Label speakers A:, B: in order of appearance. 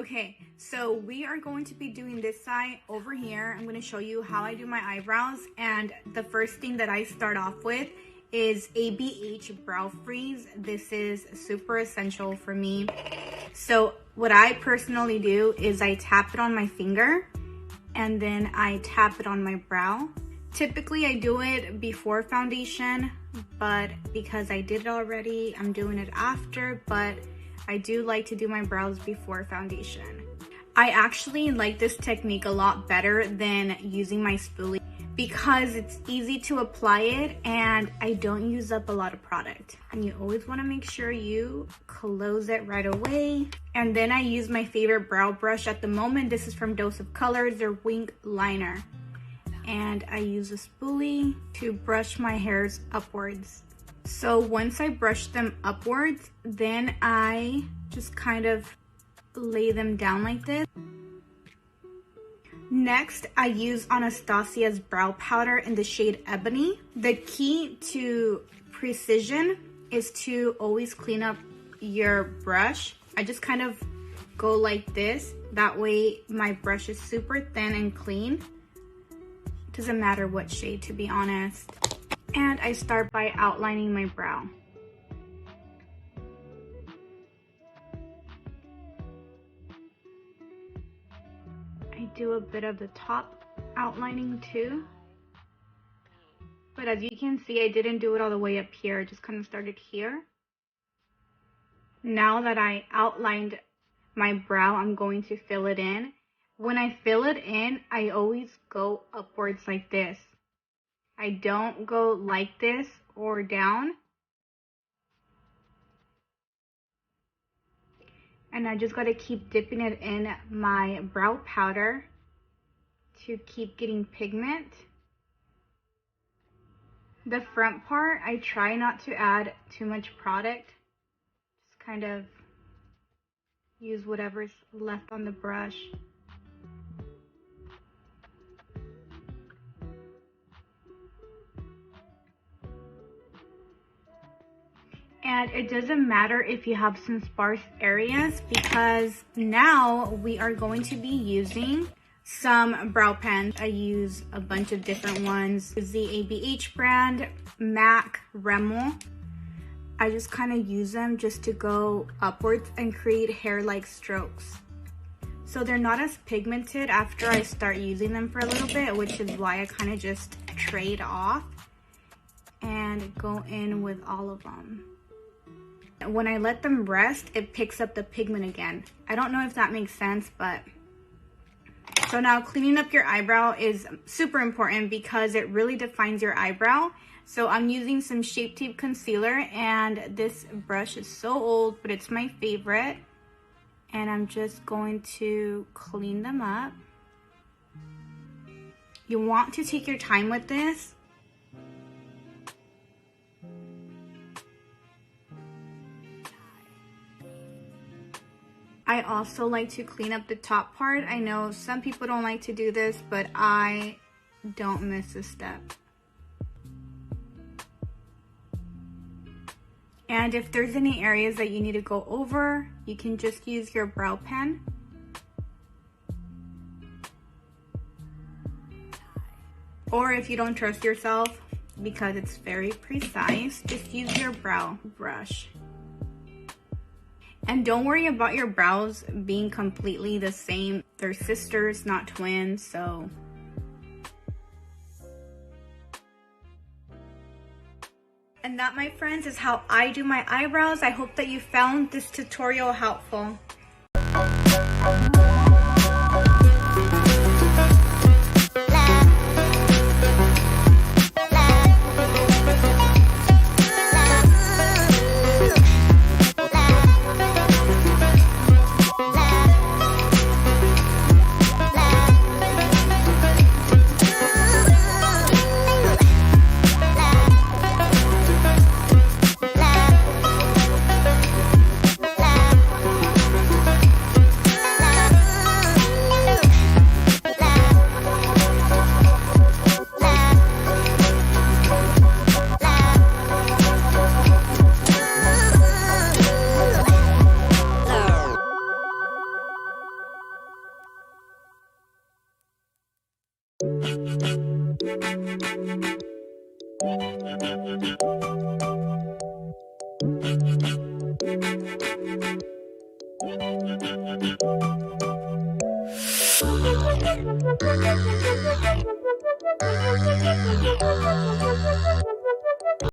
A: Okay, so we are going to be doing this side over here. I'm going to show you how I do my eyebrows, and the first thing that I start off with is ABH Brow Freeze. This is super essential for me. So what I personally do is I tap it on my finger and then I tap it on my brow. Typically I do it before foundation, but because I did it already, I'm doing it after, but I do like to do my brows before foundation. I actually like this technique a lot better than using my spoolie because it's easy to apply it and I don't use up a lot of product. And you always want to make sure you close it right away. And then I use my favorite brow brush at the moment. This is from Dose of Colors, their Wink Liner. And I use a spoolie to brush my hairs upwards. So once I brush them upwards, then I just kind of lay them down like this. Next, I use Anastasia's brow powder in the shade Ebony. The key to precision is to always clean up your brush. I just kind of go like this. That way my brush is super thin and clean. Doesn't matter what shade, to be honest. And I start by outlining my brow. I do a bit of the top outlining too. But as you can see, I didn't do it all the way up here. I just kind of started here. Now that I outlined my brow, I'm going to fill it in. When I fill it in, I always go upwards like this. I don't go like this or down. And I just gotta keep dipping it in my brow powder to keep getting pigment. The front part, I try not to add too much product. Just kind of use whatever's left on the brush. And it doesn't matter if you have some sparse areas, because now we are going to be using some brow pens. I use a bunch of different ones. It's the ABH brand, MAC Rimmel. I just kind of use them just to go upwards and create hair-like strokes. So they're not as pigmented after I start using them for a little bit, which is why I kind of just trade off and go in with all of them. When I let them rest, it picks up the pigment again. I don't know if that makes sense, but... So now cleaning up your eyebrow is super important because it really defines your eyebrow. So I'm using some Shape Tape concealer, and this brush is so old, but it's my favorite. And I'm just going to clean them up. You want to take your time with this. I also like to clean up the top part. I know some people don't like to do this, but I don't miss a step. And if there's any areas that you need to go over, you can just use your brow pen. Or if you don't trust yourself, because it's very precise, just use your brow brush. And don't worry about your brows being completely the same. They're sisters, not twins, so... And that, my friends, is how I do my eyebrows. I hope that you found this tutorial helpful.